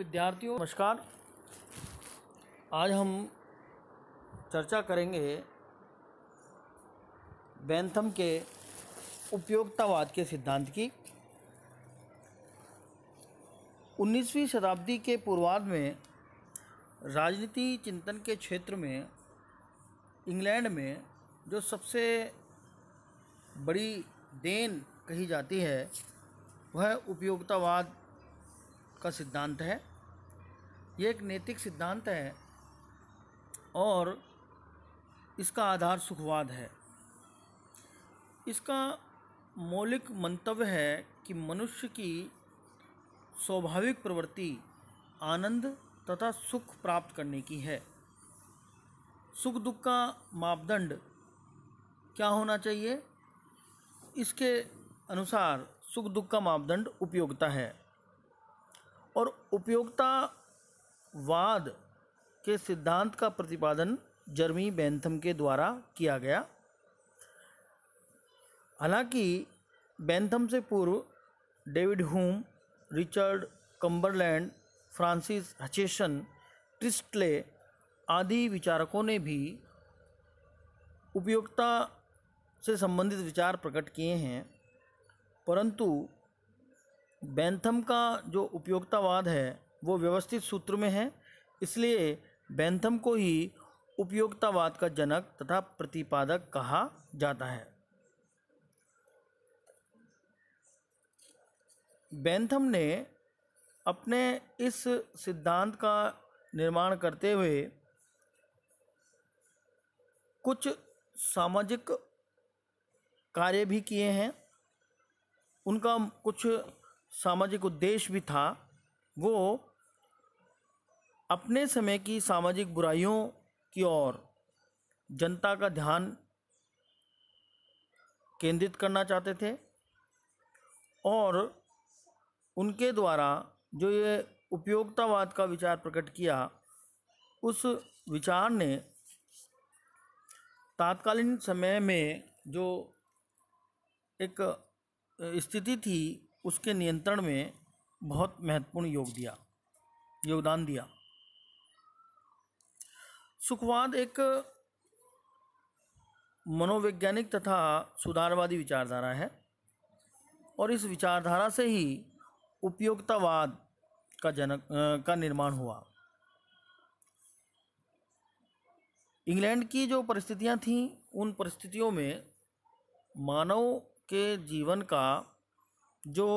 विद्यार्थियों नमस्कार। आज हम चर्चा करेंगे बेंथम के उपयोगितावाद के सिद्धांत की। 19वीं शताब्दी के पूर्वार्ध में राजनीति चिंतन के क्षेत्र में इंग्लैंड में जो सबसे बड़ी देन कही जाती है वह उपयोगितावाद का सिद्धांत है। ये एक नैतिक सिद्धांत है और इसका आधार सुखवाद है। इसका मौलिक मंतव्य है कि मनुष्य की स्वाभाविक प्रवृत्ति आनंद तथा सुख प्राप्त करने की है। सुख दुख का मापदंड क्या होना चाहिए? इसके अनुसार सुख दुख का मापदंड उपयोगिता है और उपयोगितावाद के सिद्धांत का प्रतिपादन जर्मी बेंथम के द्वारा किया गया। हालांकि बेंथम से पूर्व David Hume, Richard Cumberland, Francis Hutcheson, Priestley आदि विचारकों ने भी उपयोगिता से संबंधित विचार प्रकट किए हैं, परंतु बेंथम का जो उपयोगितावाद है वो व्यवस्थित सूत्र में है, इसलिए बेंथम को ही उपयोगितावाद का जनक तथा प्रतिपादक कहा जाता है। बेंथम ने अपने इस सिद्धांत का निर्माण करते हुए कुछ सामाजिक कार्य भी किए हैं। उनका कुछ सामाजिक उद्देश्य भी था। वो अपने समय की सामाजिक बुराइयों की ओर जनता का ध्यान केंद्रित करना चाहते थे और उनके द्वारा जो ये उपयोगितावाद का विचार प्रकट किया, उस विचार ने तात्कालीन समय में जो एक स्थिति थी उसके नियंत्रण में बहुत महत्वपूर्ण योगदान दिया। सुखवाद एक मनोवैज्ञानिक तथा सुधारवादी विचारधारा है और इस विचारधारा से ही उपयोगितावाद का निर्माण हुआ। इंग्लैंड की जो परिस्थितियां थीं, उन परिस्थितियों में मानव के जीवन का जो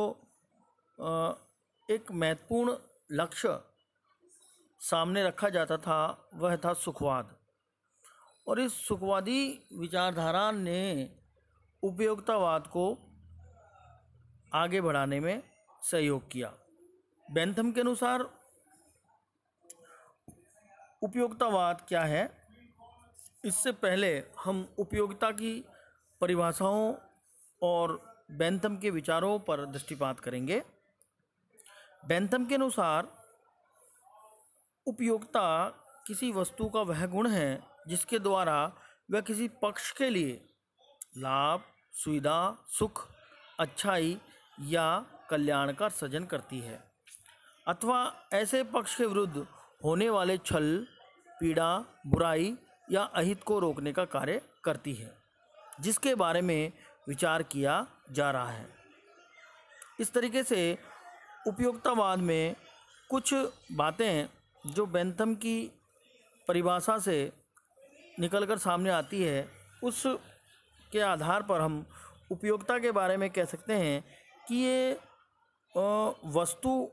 एक महत्वपूर्ण लक्ष्य सामने रखा जाता था वह था सुखवाद, और इस सुखवादी विचारधारा ने उपयोगितावाद को आगे बढ़ाने में सहयोग किया। बेंथम के अनुसार उपयोगितावाद क्या है, इससे पहले हम उपयोगिता की परिभाषाओं और बेंथम के विचारों पर दृष्टिपात करेंगे। बेंथम के अनुसार उपयोगिता किसी वस्तु का वह गुण है जिसके द्वारा वह किसी पक्ष के लिए लाभ, सुविधा, सुख, अच्छाई या कल्याण का सृजन करती है अथवा ऐसे पक्ष के विरुद्ध होने वाले छल, पीड़ा, बुराई या अहित को रोकने का कार्य करती है जिसके बारे में विचार किया जा रहा है। इस तरीके से उपयोगितावाद में कुछ बातें जो बेंथम की परिभाषा से निकलकर सामने आती है, उस के आधार पर हम उपयोगिता के बारे में कह सकते हैं कि ये वस्तु,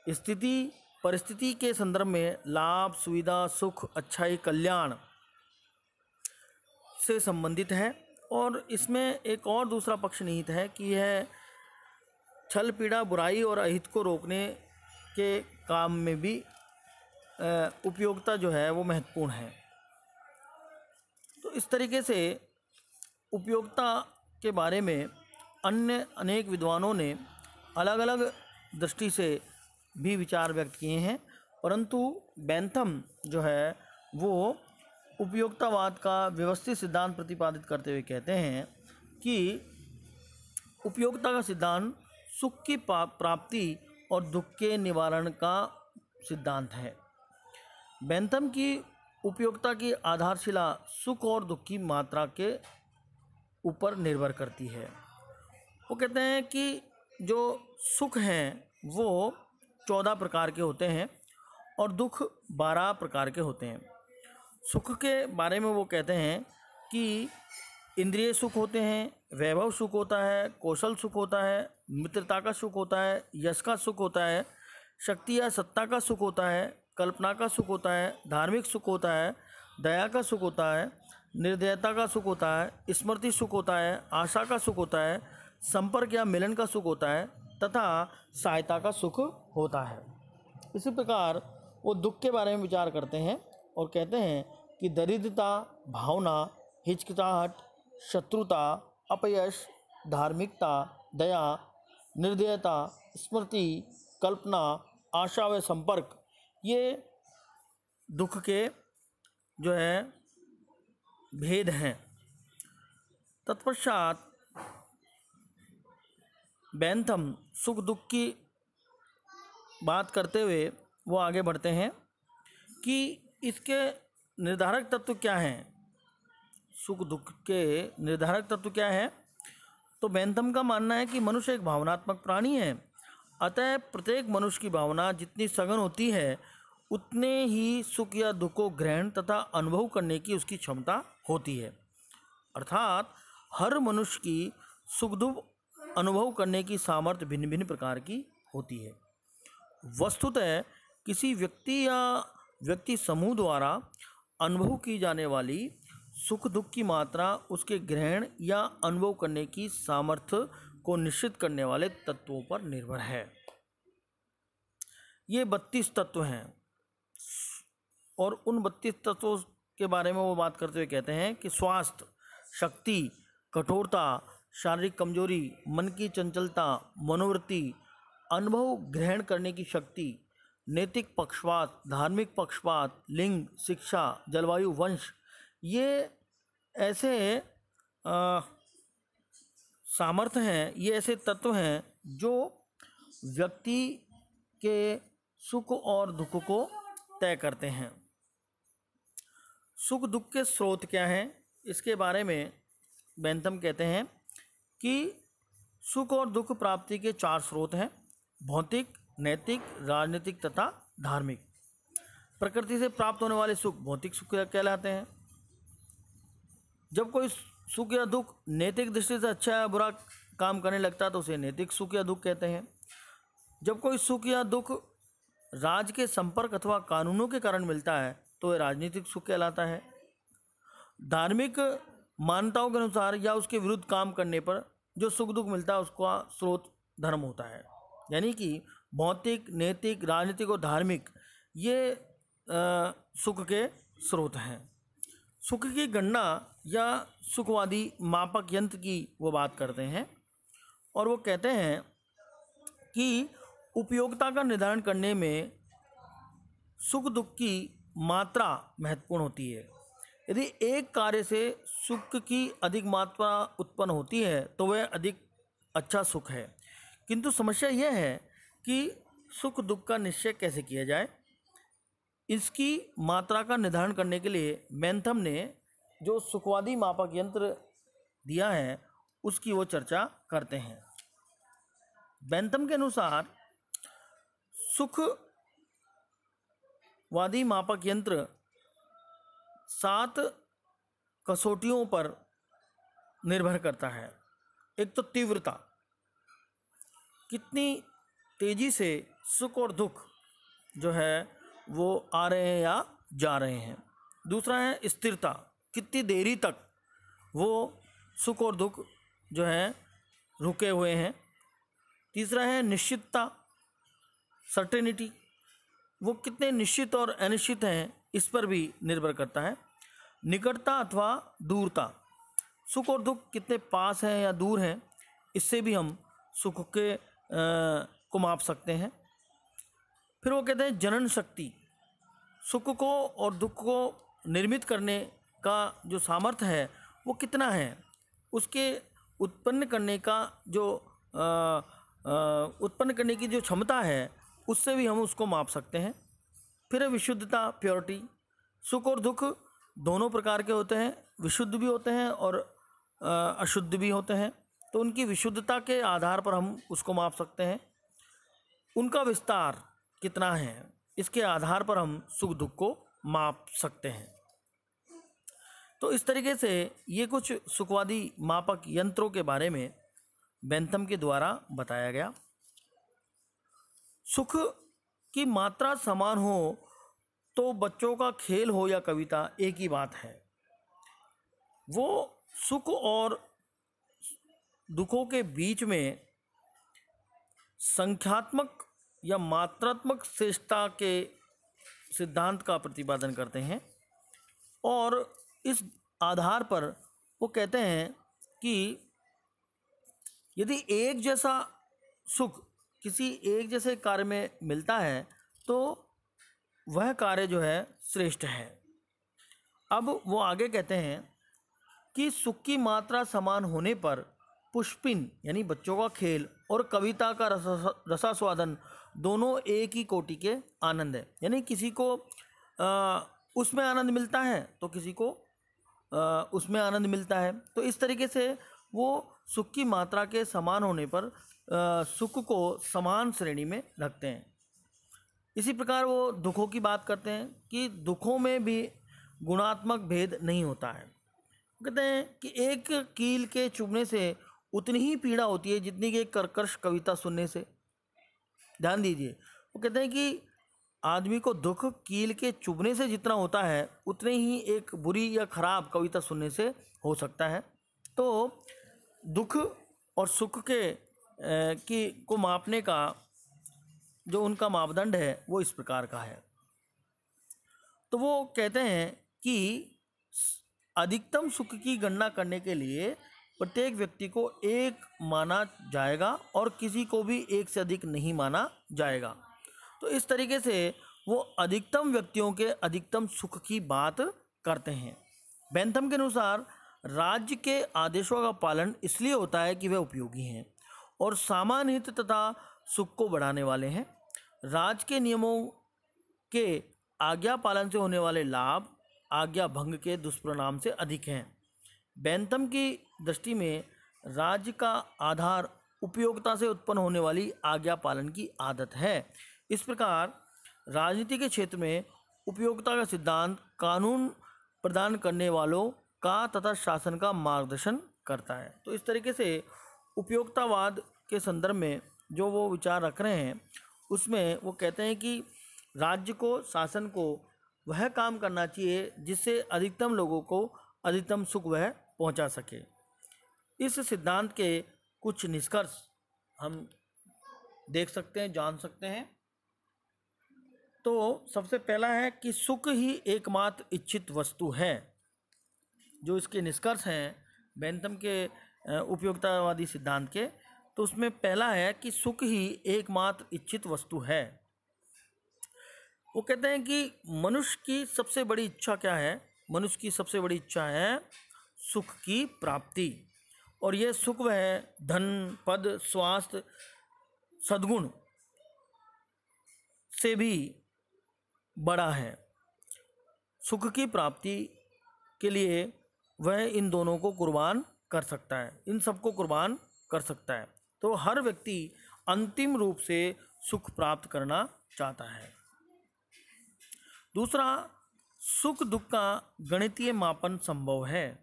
स्थिति, परिस्थिति के संदर्भ में लाभ, सुविधा, सुख, अच्छाई, कल्याण से संबंधित है और इसमें एक और दूसरा पक्ष निहित है कि यह छल, पीड़ा, बुराई और अहित को रोकने के काम में भी उपयोगिता जो है वो महत्वपूर्ण है। तो इस तरीके से उपयोगिता के बारे में अन्य अनेक विद्वानों ने अलग अलग दृष्टि से भी विचार व्यक्त किए हैं, परंतु बेंथम जो है वो उपयोगितावाद का व्यवस्थित सिद्धांत प्रतिपादित करते हुए कहते हैं कि उपयोगिता का सिद्धांत सुख की प्राप्ति और दुख के निवारण का सिद्धांत है। बेंथम की उपयोगिता की आधारशिला सुख और दुख की मात्रा के ऊपर निर्भर करती है। वो कहते हैं कि जो सुख हैं वो 14 प्रकार के होते हैं और दुख 12 प्रकार के होते हैं। सुख के बारे में वो कहते हैं कि इंद्रिय सुख होते हैं, वैभव सुख होता है, कौशल सुख होता है, मित्रता का सुख होता है, यश का सुख होता है, शक्ति या सत्ता का सुख होता है, कल्पना का सुख होता है, धार्मिक सुख होता है, दया का सुख होता है, निर्दयता का सुख होता है, स्मृति सुख होता है, आशा का सुख होता है, संपर्क या मिलन का सुख होता है तथा सहायता का सुख होता है। इसी प्रकार वो दुख के बारे में विचार करते हैं और कहते हैं कि दरिद्रता, भावना, हिचकिचाहट, शत्रुता, अपयश, धार्मिकता, दया, निर्दयता, स्मृति, कल्पना, आशा व संपर्क, ये दुख के जो है भेद हैं। तत्पश्चात बेंथम सुख दुख की बात करते हुए वो आगे बढ़ते हैं कि इसके निर्धारक तत्व क्या हैं, सुख दुख के निर्धारक तत्व क्या है। तो बेंथम का मानना है कि मनुष्य एक भावनात्मक प्राणी है, अतः प्रत्येक मनुष्य की भावना जितनी सघन होती है उतने ही सुख या दुख को ग्रहण तथा अनुभव करने की उसकी क्षमता होती है। अर्थात हर मनुष्य की सुख दुख अनुभव करने की सामर्थ्य भिन्न भिन्न प्रकार की होती है। वस्तुतः किसी व्यक्ति या व्यक्ति समूह द्वारा अनुभव की जाने वाली सुख दुख की मात्रा उसके ग्रहण या अनुभव करने की सामर्थ्य को निश्चित करने वाले तत्वों पर निर्भर है। ये 32 तत्व हैं और उन 32 तत्वों के बारे में वो बात करते हुए कहते हैं कि स्वास्थ्य, शक्ति, कठोरता, शारीरिक कमजोरी, मन की चंचलता, मनोवृत्ति, अनुभव ग्रहण करने की शक्ति, नैतिक पक्षपात, धार्मिक पक्षपात, लिंग, शिक्षा, जलवायु, वंश, ये ऐसे सामर्थ्य हैं, ये ऐसे तत्व हैं जो व्यक्ति के सुख और दुख को तय करते हैं। सुख दुख के स्रोत क्या हैं, इसके बारे में बेंथम कहते हैं कि सुख और दुख प्राप्ति के 4 स्रोत हैं: भौतिक, नैतिक, राजनीतिक तथा धार्मिक। प्रकृति से प्राप्त होने वाले सुख भौतिक सुख कहलाते हैं। जब कोई सुख या दुख नैतिक दृष्टि से अच्छा या बुरा काम करने लगता है तो उसे नैतिक सुख या दुख कहते हैं। जब कोई सुख या दुख राज के संपर्क अथवा कानूनों के कारण मिलता है तो वह राजनीतिक सुख कहलाता है। धार्मिक मान्यताओं के अनुसार या उसके विरुद्ध काम करने पर जो सुख दुख मिलता है उसका स्रोत धर्म होता है। यानी कि भौतिक, नैतिक, राजनीतिक और धार्मिक ये सुख के स्रोत हैं। सुख की गणना या सुखवादी मापक यंत्र की वो बात करते हैं और वो कहते हैं कि उपयोगिता का निर्धारण करने में सुख दुख की मात्रा महत्वपूर्ण होती है। यदि एक कार्य से सुख की अधिक मात्रा उत्पन्न होती है तो वह अधिक अच्छा सुख है, किंतु समस्या यह है कि सुख दुख का निश्चय कैसे किया जाए। इसकी मात्रा का निर्धारण करने के लिए बेंथम ने जो सुखवादी मापक यंत्र दिया है उसकी वो चर्चा करते हैं। बेंथम के अनुसार सुखवादी मापक यंत्र 7 कसौटियों पर निर्भर करता है। एक तो तीव्रता, कितनी तेजी से सुख और दुख जो है वो आ रहे हैं या जा रहे हैं। दूसरा है स्थिरता, कितनी देरी तक वो सुख और दुख जो है रुके हुए हैं। तीसरा है निश्चितता, सर्टेनिटी, वो कितने निश्चित और अनिश्चित हैं इस पर भी निर्भर करता है। निकटता अथवा दूरता, सुख और दुख कितने पास हैं या दूर हैं, इससे भी हम सुख के को माप सकते हैं। फिर वो कहते हैं जनन शक्ति, सुख को और दुख को निर्मित करने का जो सामर्थ्य है वो कितना है, उसके उत्पन्न करने का जो उत्पन्न करने की जो क्षमता है उससे भी हम उसको माप सकते हैं। फिर है विशुद्धता, प्योरिटी। सुख और दुख दोनों प्रकार के होते हैं, विशुद्ध भी होते हैं और अशुद्ध भी होते हैं। तो उनकी विशुद्धता के आधार पर हम उसको माप सकते हैं। उनका विस्तार कितना है, इसके आधार पर हम सुख दुख को माप सकते हैं। तो इस तरीके से ये कुछ सुखवादी मापक यंत्रों के बारे में बेंथम के द्वारा बताया गया। सुख की मात्रा समान हो तो बच्चों का खेल हो या कविता एक ही बात है। वो सुख और दुखों के बीच में संख्यात्मक या मात्रात्मक श्रेष्ठता के सिद्धांत का प्रतिपादन करते हैं और इस आधार पर वो कहते हैं कि यदि एक जैसा सुख किसी एक जैसे कार्य में मिलता है तो वह कार्य जो है श्रेष्ठ है। अब वो आगे कहते हैं कि सुख की मात्रा समान होने पर पुष्पिन यानी बच्चों का खेल और कविता का रसास्वादन दोनों एक ही कोटि के आनंद है। यानी किसी को उसमें आनंद मिलता है तो किसी को उसमें आनंद मिलता है। तो इस तरीके से वो सुख की मात्रा के समान होने पर सुख को समान श्रेणी में रखते हैं। इसी प्रकार वो दुखों की बात करते हैं कि दुखों में भी गुणात्मक भेद नहीं होता है। कहते हैं कि एक कील के चुभने से उतनी ही पीड़ा होती है जितनी कि एक कर्कश कविता सुनने से। ध्यान दीजिए, वो कहते हैं कि आदमी को दुख कील के चुभने से जितना होता है उतने ही एक बुरी या खराब कविता सुनने से हो सकता है। तो दुख और सुख के को मापने का जो उनका मापदंड है वो इस प्रकार का है। तो वो कहते हैं कि अधिकतम सुख की गणना करने के लिए प्रत्येक व्यक्ति को एक माना जाएगा और किसी को भी एक से अधिक नहीं माना जाएगा। तो इस तरीके से वो अधिकतम व्यक्तियों के अधिकतम सुख की बात करते हैं। बेंथम के अनुसार राज्य के आदेशों का पालन इसलिए होता है कि वे उपयोगी हैं और सामान्य हित तथा सुख को बढ़ाने वाले हैं। राज्य के नियमों के आज्ञा पालन से होने वाले लाभ आज्ञा भंग के दुष्परिणाम से अधिक हैं। बेंथम की दृष्टि में राज्य का आधार उपयोगिता से उत्पन्न होने वाली आज्ञा पालन की आदत है। इस प्रकार राजनीति के क्षेत्र में उपयोगिता का सिद्धांत कानून प्रदान करने वालों का तथा शासन का मार्गदर्शन करता है। तो इस तरीके से उपयोगितावाद के संदर्भ में जो वो विचार रख रहे हैं उसमें वो कहते हैं कि राज्य को, शासन को वह काम करना चाहिए जिससे अधिकतम लोगों को अधिकतम सुख वह पहुंचा सके। इस सिद्धांत के कुछ निष्कर्ष हम देख सकते हैं, जान सकते हैं। तो सबसे पहला है कि सुख ही एकमात्र इच्छित वस्तु है। जो इसके निष्कर्ष हैं बेंथम के उपयोगितावादी सिद्धांत के, तो उसमें पहला है कि सुख ही एकमात्र इच्छित वस्तु है। वो कहते हैं कि मनुष्य की सबसे बड़ी इच्छा क्या है? मनुष्य की सबसे बड़ी इच्छा है सुख की प्राप्ति, और यह सुख वह धन, पद, स्वास्थ्य, सद्गुण से भी बड़ा है। सुख की प्राप्ति के लिए वह इन दोनों को कुर्बान कर सकता है, इन सबको कुर्बान कर सकता है। तो हर व्यक्ति अंतिम रूप से सुख प्राप्त करना चाहता है। दूसरा, सुख दुख का गणितीय मापन संभव है।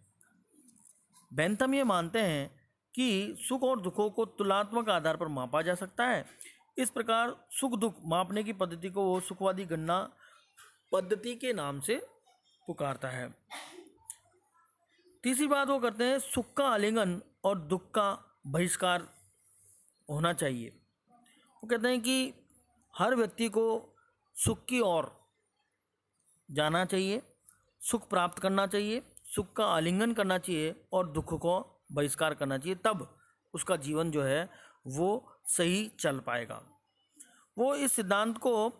बेंथम ये मानते हैं कि सुख और दुखों को तुलनात्मक आधार पर मापा जा सकता है। इस प्रकार सुख दुख मापने की पद्धति को वो सुखवादी गणना पद्धति के नाम से पुकारता है। तीसरी बात वो करते हैं, सुख का आलिंगन और दुख का बहिष्कार होना चाहिए। वो कहते हैं कि हर व्यक्ति को सुख की ओर जाना चाहिए, सुख प्राप्त करना चाहिए, सुख का आलिंगन करना चाहिए और दुख को बहिष्कार करना चाहिए, तब उसका जीवन जो है वो सही चल पाएगा। वो इस सिद्धांत को,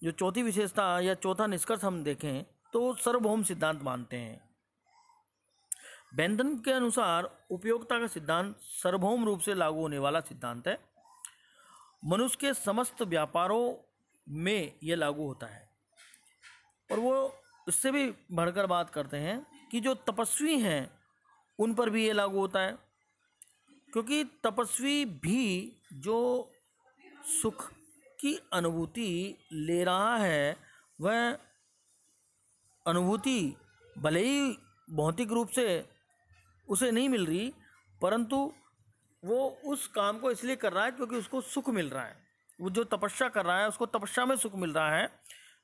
जो चौथी विशेषता या चौथा निष्कर्ष हम देखें तो सार्वभौम सिद्धांत मानते हैं। बेंथम के अनुसार उपयोगिता का सिद्धांत सार्वभौम रूप से लागू होने वाला सिद्धांत है। मनुष्य के समस्त व्यापारों में यह लागू होता है। और वो इससे भी बढ़कर बात करते हैं कि जो तपस्वी हैं उन पर भी ये लागू होता है, क्योंकि तपस्वी भी जो सुख की अनुभूति ले रहा है वह अनुभूति भले ही भौतिक रूप से उसे नहीं मिल रही, परंतु वो उस काम को इसलिए कर रहा है क्योंकि उसको सुख मिल रहा है। वो जो तपस्या कर रहा है उसको तपस्या में सुख मिल रहा है,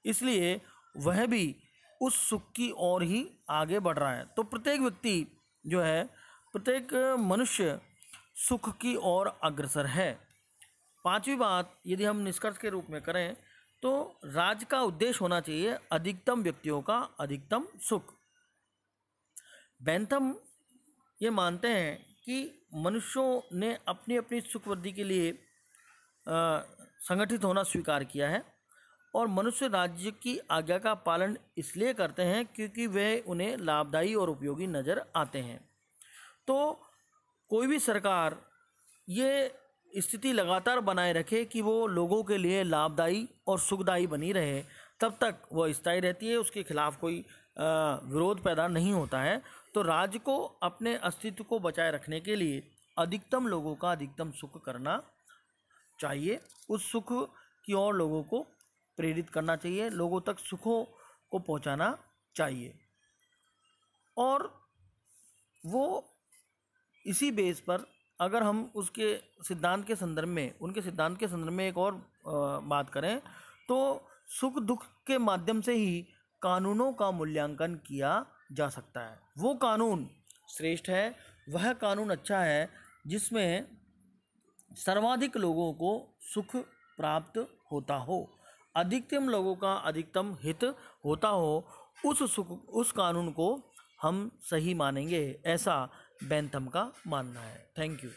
इसलिए वह भी उस सुख की ओर ही आगे बढ़ रहा है। तो प्रत्येक व्यक्ति जो है, प्रत्येक मनुष्य सुख की ओर अग्रसर है। पांचवी बात यदि हम निष्कर्ष के रूप में करें तो राज्य का उद्देश्य होना चाहिए अधिकतम व्यक्तियों का अधिकतम सुख। बेंथम ये मानते हैं कि मनुष्यों ने अपनी अपनी सुख वृद्धि के लिए संगठित होना स्वीकार किया है और मनुष्य राज्य की आज्ञा का पालन इसलिए करते हैं क्योंकि वे उन्हें लाभदायी और उपयोगी नज़र आते हैं। तो कोई भी सरकार ये स्थिति लगातार बनाए रखे कि वो लोगों के लिए लाभदायी और सुखदायी बनी रहे, तब तक वह स्थायी रहती है, उसके खिलाफ कोई विरोध पैदा नहीं होता है। तो राज्य को अपने अस्तित्व को बचाए रखने के लिए अधिकतम लोगों का अधिकतम सुख करना चाहिए, उस सुख की ओर लोगों को प्रेरित करना चाहिए, लोगों तक सुखों को पहुंचाना चाहिए। और वो इसी बेस पर अगर हम उसके सिद्धांत के संदर्भ में, उनके सिद्धांत के संदर्भ में एक और बात करें तो सुख दुख के माध्यम से ही कानूनों का मूल्यांकन किया जा सकता है। वो कानून श्रेष्ठ है, वह कानून अच्छा है जिसमें सर्वाधिक लोगों को सुख प्राप्त होता हो, अधिकतम लोगों का अधिकतम हित होता हो, उस कानून को हम सही मानेंगे, ऐसा बेंथम का मानना है। Thank you.